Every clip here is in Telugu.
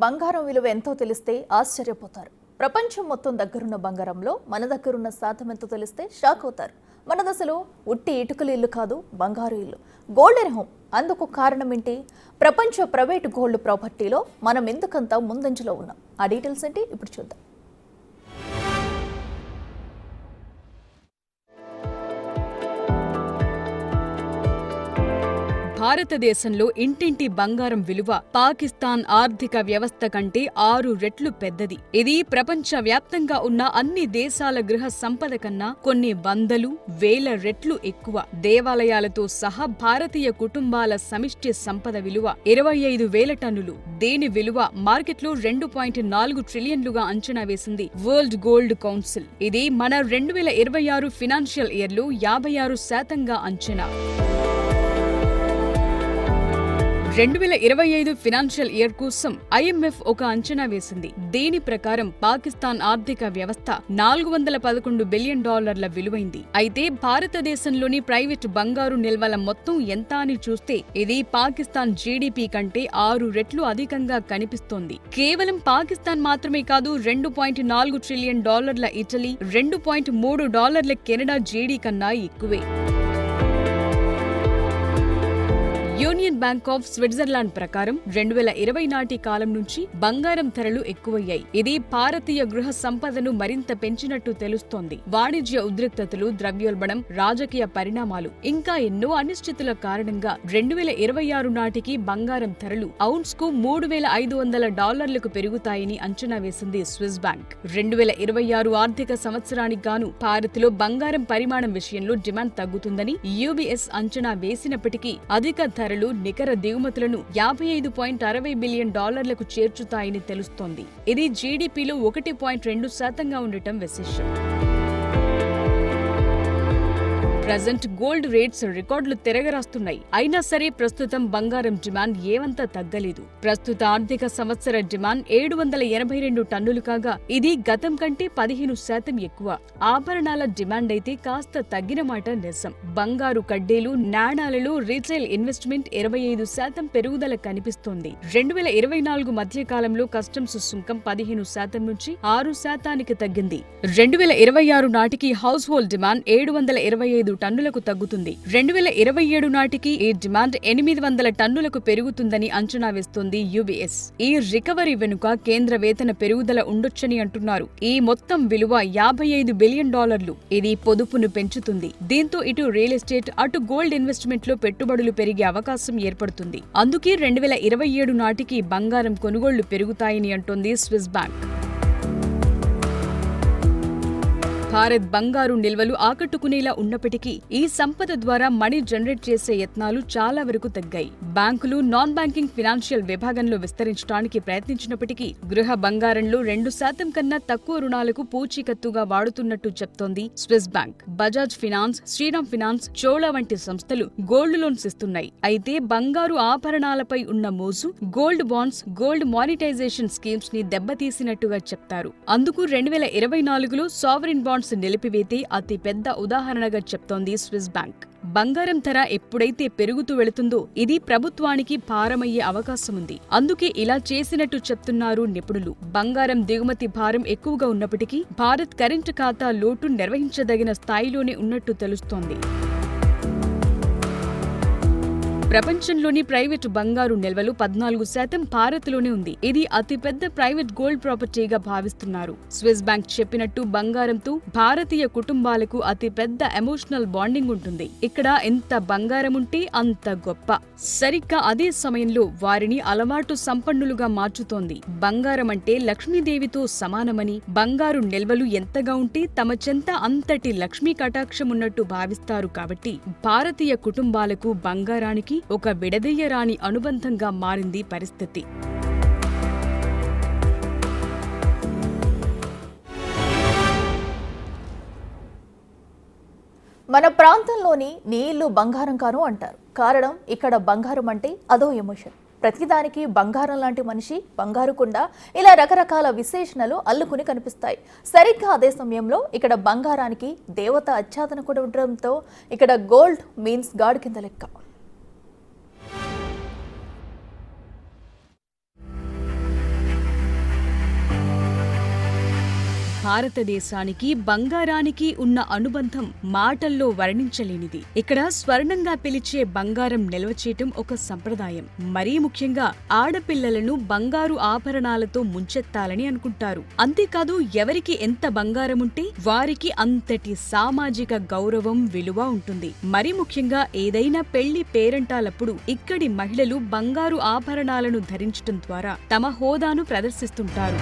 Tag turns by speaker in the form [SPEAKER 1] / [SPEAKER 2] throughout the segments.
[SPEAKER 1] బంగారం విలువ ఎంతో తెలిస్తే ఆశ్చర్యపోతారు. ప్రపంచం మొత్తం దగ్గరున్న బంగారంలో మన దగ్గరున్న శాతం ఎంతో తెలిస్తే షాక్ అవుతారు. మన దశలో ఉట్టి ఇటుకల ఇల్లు కాదు, బంగారు ఇల్లు, గోల్డెన్ హోమ్. అందుకు కారణం ఏంటి? ప్రపంచ ప్రైవేట్ గోల్డ్ ప్రాపర్టీలో మనం ఎందుకంత ముందంజలో ఉన్నాం? ఆ డీటెయిల్స్ ఏంటి ఇప్పుడు చూద్దాం.
[SPEAKER 2] భారతదేశంలో ఇంటింటి బంగారం విలువ పాకిస్తాన్ ఆర్థిక వ్యవస్థ కంటే 6 రెట్లు పెద్దది. ఇది ప్రపంచ వ్యాప్తంగా ఉన్న అన్ని దేశాల గృహ సంపద కన్నా కొన్ని వందలు, వేల రెట్లు ఎక్కువ. దేవాలయాలతో సహా భారతీయ కుటుంబాల సమిష్టి సంపద విలువ 25,000 టన్నులు. దీని విలువ మార్కెట్లో 2.4 ట్రిలియన్లుగా అంచనా వేసింది వరల్డ్ గోల్డ్ కౌన్సిల్. ఇది మన 2026 ఫినాన్షియల్ ఇయర్లో 56% అంచనా. 2025 ఫినాన్షియల్ ఇయర్ కోసం IMF ఒక అంచనా వేసింది. దీని ప్రకారం పాకిస్తాన్ ఆర్థిక వ్యవస్థ $411 బిలియన్ విలువైంది. అయితే భారతదేశంలోని ప్రైవేట్ బంగారు నిల్వల మొత్తం ఎంత అని చూస్తే ఇది పాకిస్తాన్ GDP కంటే 6 రెట్లు అధికంగా కనిపిస్తోంది. కేవలం పాకిస్తాన్ మాత్రమే కాదు, $2.4 ట్రిలియన్ ఇటలీ, $2.3 కెనడా జీడీ కన్నా ఎక్కువే. యూనియన్ బ్యాంక్ ఆఫ్ స్విట్జర్లాండ్ ప్రకారం 2020 నాటి కాలం నుంచి బంగారం ధరలు ఎక్కువయ్యాయి. ఇది భారతీయ గృహ సంపదను మరింత పెంచినట్టు తెలుస్తోంది. వాణిజ్య ఉద్రిక్తతలు, ద్రవ్యోల్బణం, రాజకీయ పరిణామాలు, ఇంకా ఎన్నో అనిశ్చితుల కారణంగా 2026 నాటికి బంగారం ధరలు ఔన్స్ కు $3,500 పెరుగుతాయని అంచనా వేసింది స్విస్ బ్యాంక్. 2026 ఆర్థిక సంవత్సరానికి గాను భారత్లో బంగారం పరిమాణం విషయంలో డిమాండ్ తగ్గుతుందని UBS అంచనా వేసినప్పటికీ అధిక ధరలు నికర దిగుమతులను $55.60 బిలియన్ చేర్చుతాయని తెలుస్తోంది. ఇది జీడీపీలో 1.2% ఉండటం విశేషం. ప్రజెంట్ గోల్డ్ రేట్స్ రికార్డులు తిరగరాస్తున్నాయి. అయినా సరే ప్రస్తుతం బంగారం డిమాండ్ ఏమంతా తగ్గలేదు. ప్రస్తుత ఆర్థిక సంవత్సర డిమాండ్ 782 టన్నులు కాగా ఇది గతం కంటే 15% ఎక్కువ. ఆభరణాల డిమాండ్ అయితే కాస్త తగ్గిన మాట నిజం. బంగారు కడ్డీలు, నాణాలలో రీటైల్ ఇన్వెస్ట్మెంట్ 25% పెరుగుదల కనిపిస్తోంది. 2024 మధ్య కాలంలో కస్టమ్స్ సుంకం 15% నుంచి 6% తగ్గింది. 2026 నాటికి హౌస్ హోల్డ్ డిమాండ్ 725 టన్నులకు తగ్గుతుంది. 2027 నాటికి ఈ డిమాండ్ 800 టన్నులకు పెరుగుతుందని అంచనా వేస్తోంది UBS. ఈ రికవరీ వెనుక కేంద్ర వేతన పెరుగుదల ఉండొచ్చని అంటున్నారు. ఈ మొత్తం విలువ $55 బిలియన్. ఇది పొదుపును పెంచుతుంది. దీంతో ఇటు రియల్ ఎస్టేట్, అటు గోల్డ్ ఇన్వెస్ట్మెంట్ లో పెట్టుబడులు పెరిగే అవకాశం ఏర్పడుతుంది. అందుకే 2027 నాటికి బంగారం కొనుగోళ్లు పెరుగుతాయని అంటోంది స్విస్ బ్యాంక్. భారత్ బంగారు నిల్వలు ఆకట్టుకునేలా ఉన్నప్పటికీ ఈ సంపద ద్వారా మనీ జనరేట్ చేసే యత్నాలు చాలా వరకు తగ్గాయి. బ్యాంకులు నాన్ బ్యాంకింగ్ ఫినాన్షియల్ విభాగంలో విస్తరించడానికి ప్రయత్నించినప్పటికీ గృహ బంగారంలో 2% కన్నా తక్కువ రుణాలకు పూచీకత్తుగా వాడుతున్నట్టు చెప్తోంది Swiss bank. Bajaj finance, Shriram finance, Chola వంటి సంస్థలు గోల్డ్ లోన్స్ ఇస్తున్నాయి. అయితే బంగారు ఆభరణాలపై ఉన్న మోజు gold bonds, gold monetisation schemes ని దెబ్బతీసినట్టుగా చెప్తారు. అందుకు 2024లో సావరిన్ బాండ్స్ నిలిపివేతే అతి పెద్ద ఉదాహరణగా చెప్తోంది స్విస్ బ్యాంక్. బంగారం ధర ఎప్పుడైతే పెరుగుతూ వెళుతుందో ఇది ప్రభుత్వానికి భారమయ్యే అవకాశముంది. అందుకే ఇలా చేసినట్టు చెప్తున్నారు నిపుణులు. బంగారం దిగుమతి భారం ఎక్కువగా ఉన్నప్పటికీ భారత్ కరెంటు ఖాతా లోటు నిర్వహించదగిన స్థాయిలోనే ఉన్నట్టు తెలుస్తోంది. ప్రపంచంలోని ప్రైవేటు బంగారు నిల్వలు 14% భారత్లోనే ఉంది. ఇది అతిపెద్ద ప్రైవేట్ గోల్డ్ ప్రాపర్టీగా భావిస్తున్నారు. స్విస్ బ్యాంక్ చెప్పినట్టు బంగారంతో భారతీయ కుటుంబాలకు అతిపెద్ద ఎమోషనల్ బాండింగ్ ఉంటుంది. ఇక్కడ ఎంత బంగారం ఉంటే అంత గొప్ప. సరిగ్గా అదే సమయంలో వారిని అలవాటు సంపన్నులుగా మార్చుతోంది. బంగారం అంటే లక్ష్మీదేవితో సమానమని, బంగారు నిల్వలు ఎంతగా ఉంటే తమ చెంత అంతటి లక్ష్మీ కటాక్షం ఉన్నట్టు భావిస్తారు. కాబట్టి భారతీయ కుటుంబాలకు బంగారానికి ఒక విడదీయరాని అనుబంధంగా మారింది పరిస్థితి.
[SPEAKER 1] మన ప్రాంతంలోని నీ ఇల్లు బంగారం కాను అంటారు. కారణం ఇక్కడ బంగారం అంటే అదో ఎమోషన్. ప్రతిదానికి బంగారం లాంటి మనిషి, బంగారు కుండ, ఇలా రకరకాల విశేషణలు అల్లుకుని కనిపిస్తాయి. సరిగ్గా అదే సమయంలో ఇక్కడ బంగారానికి దేవత ఆచ్ఛాదన కూడా ఉండడంతో ఇక్కడ గోల్డ్ మీన్స్ గాడ్ కింద లెక్క.
[SPEAKER 2] భారతదేశానికి బంగారానికి ఉన్న అనుబంధం మాటల్లో వర్ణించలేనిది. ఇక్కడ స్వర్ణంగా పిలిచే బంగారం నిల్వ చేయటం ఒక సంప్రదాయం. మరీ ముఖ్యంగా ఆడపిల్లలను బంగారు ఆభరణాలతో ముంచెత్తాలని అనుకుంటారు. అంతేకాదు ఎవరికి ఎంత బంగారముంటే వారికి అంతటి సామాజిక గౌరవం, విలువ ఉంటుంది. మరీ ముఖ్యంగా ఏదైనా పెళ్లి పేరంటాలప్పుడు ఇక్కడి మహిళలు బంగారు ఆభరణాలను ధరించటం ద్వారా తమ హోదాను ప్రదర్శిస్తుంటారు.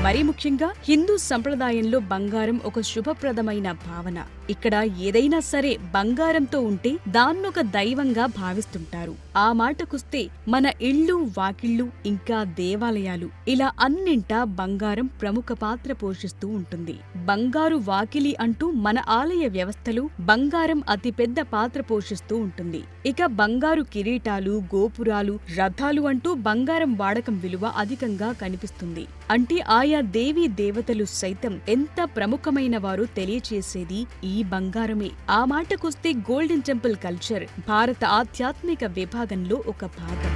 [SPEAKER 2] మరీ ముఖ్యంగా హిందూ సంప్రదాయంలో బంగారం ఒక శుభప్రదమైన భావన. ఇక్కడ ఏదైనా సరే బంగారంతో ఉంటే దాన్నొక దైవంగా భావిస్తుంటారు. ఆ మాటకొస్తే మన ఇళ్ళు, వాకిళ్ళు, ఇంకా దేవాలయాలు ఇలా అన్నింటా బంగారం ప్రముఖ పాత్ర పోషిస్తూ ఉంటుంది. బంగారు వాకిలి అంటూ మన ఆలయ వ్యవస్థలో బంగారం అతిపెద్ద పాత్ర పోషిస్తూ ఉంటుంది. ఇక బంగారు కిరీటాలు, గోపురాలు, రథాలు అంటూ బంగారం వాడకం విలువ అధికంగా కనిపిస్తుంది. అంటే ఆయా దేవీ దేవతలు సైతం ఎంత ప్రముఖమైన వారో తెలియచేసేది ఈ బంగారమే. ఆ మాటకొస్తే గోల్డెన్ టెంపుల్ కల్చర్ భారత ఆధ్యాత్మిక విభాగంలో ఒక భాగం.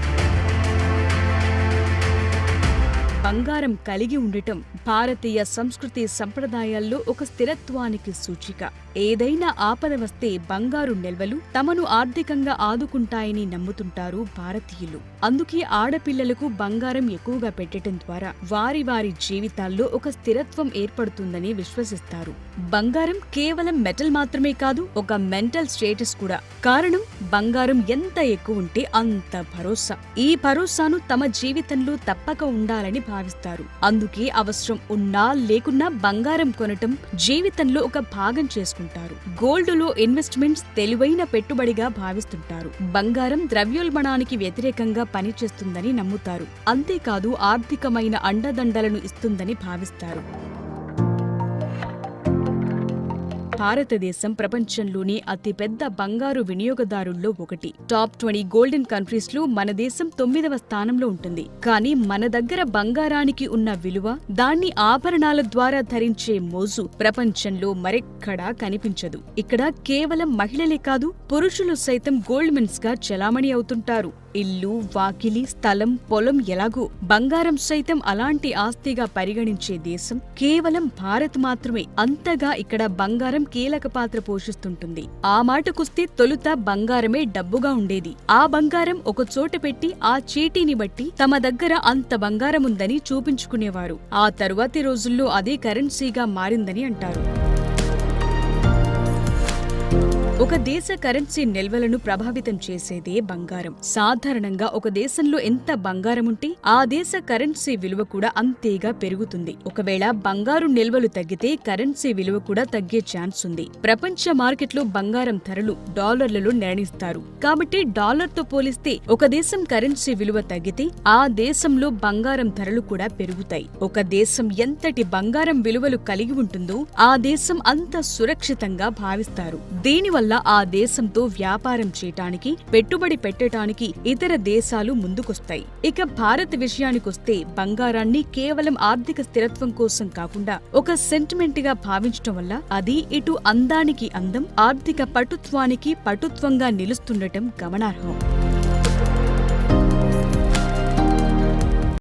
[SPEAKER 2] బంగారం కలిగి ఉండటం భారతీయ సంస్కృతి సంప్రదాయాల్లో ఒక స్థిరత్వానికి సూచిక. ఏదైనా ఆపద వస్తే బంగారు నిల్వలు తమను ఆర్థికంగా ఆదుకుంటాయని నమ్ముతుంటారు భారతీయులు. అందుకే ఆడపిల్లలకు బంగారం ఎక్కువగా పెట్టడం ద్వారా వారి వారి జీవితాల్లో ఒక స్థిరత్వం ఏర్పడుతుందని విశ్వసిస్తారు. బంగారం కేవలం మెటల్ మాత్రమే కాదు, ఒక మెంటల్ స్టేటస్ కూడా. కారణం బంగారం ఎంత ఎక్కువ ఉంటే అంత భరోసా. ఈ భరోసాను తమ జీవితంలో తప్పక ఉండాలని భావిస్తారు. అందుకే అవసరం ఉన్నా లేకున్నా బంగారం కొనటం జీవితంలో ఒక భాగం చేసుకుంటారు. గోల్డ్లో ఇన్వెస్ట్మెంట్స్ తెలివైన పెట్టుబడిగా భావిస్తుంటారు. బంగారం ద్రవ్యోల్బణానికి వ్యతిరేకంగా పనిచేస్తుందని నమ్ముతారు. అంతేకాదు ఆర్థికమైన అండదండలను ఇస్తుందని భావిస్తారు. భారతదేశం ప్రపంచంలోని అతిపెద్ద బంగారు వినియోగదారుల్లో ఒకటి. టాప్ 20 గోల్డెన్ కంట్రీస్ లో మన దేశం 9వ స్థానంలో ఉంటుంది. కానీ మన దగ్గర బంగారానికి ఉన్న విలువ, దాన్ని ఆభరణాల ద్వారా ధరించే మోజు ప్రపంచంలో మరెక్కడా కనిపించదు. ఇక్కడ కేవలం మహిళలే కాదు, పురుషులు సైతం గోల్డ్ మెన్స్ గా చలామణి అవుతుంటారు. ఇల్లు, వాకిలి, స్థలం, పొలం ఎలాగో బంగారం సైతం అలాంటి ఆస్తిగా పరిగణించే దేశం కేవలం భారత్ మాత్రమే. అంతగా ఇక్కడ బంగారం కీలక పాత్ర పోషిస్తుంటుంది. ఆ మాటకొస్తే తొలుత బంగారమే డబ్బుగా ఉండేది. ఆ బంగారం ఒక చోట పెట్టి ఆ చీటీని బట్టి తమ దగ్గర అంత బంగారముందని చూపించుకునేవారు. ఆ తరువాతి రోజుల్లో అదే కరెన్సీగా మారిందని అంటారు. ఒక దేశ కరెన్సీ నిల్వలను ప్రభావితం చేసేదే బంగారం. సాధారణంగా ఒక దేశంలో ఎంత బంగారముంటే ఆ దేశ కరెన్సీ విలువ కూడా అంతేగా పెరుగుతుంది. ఒకవేళ బంగారు నిల్వలు తగ్గితే కరెన్సీ విలువ కూడా తగ్గే ఛాన్స్ ఉంది. ప్రపంచ మార్కెట్లో బంగారం ధరలు డాలర్లలో నిర్ణయిస్తారు. కాబట్టి డాలర్తో పోలిస్తే ఒక దేశం కరెన్సీ విలువ తగ్గితే ఆ దేశంలో బంగారం ధరలు కూడా పెరుగుతాయి. ఒక దేశం ఎంతటి బంగారం విలువలు కలిగి ఉంటుందో ఆ దేశం అంత సురక్షితంగా భావిస్తారు. దీనివల్ల ఆ దేశంతో వ్యాపారం చేయటానికి, పెట్టుబడి పెట్టడానికి ఇతర దేశాలు ముందుకొస్తాయి. ఇక భారత్ విషయానికొస్తే బంగారాన్ని కేవలం ఆర్థిక స్థిరత్వం కోసం కాకుండా ఒక సెంటిమెంట్ గా భావించటం వల్ల అది ఇటు అందానికి అందం, ఆర్థిక పటుత్వానికి పటుత్వంగా నిలుస్తుండటం గమనార్హం.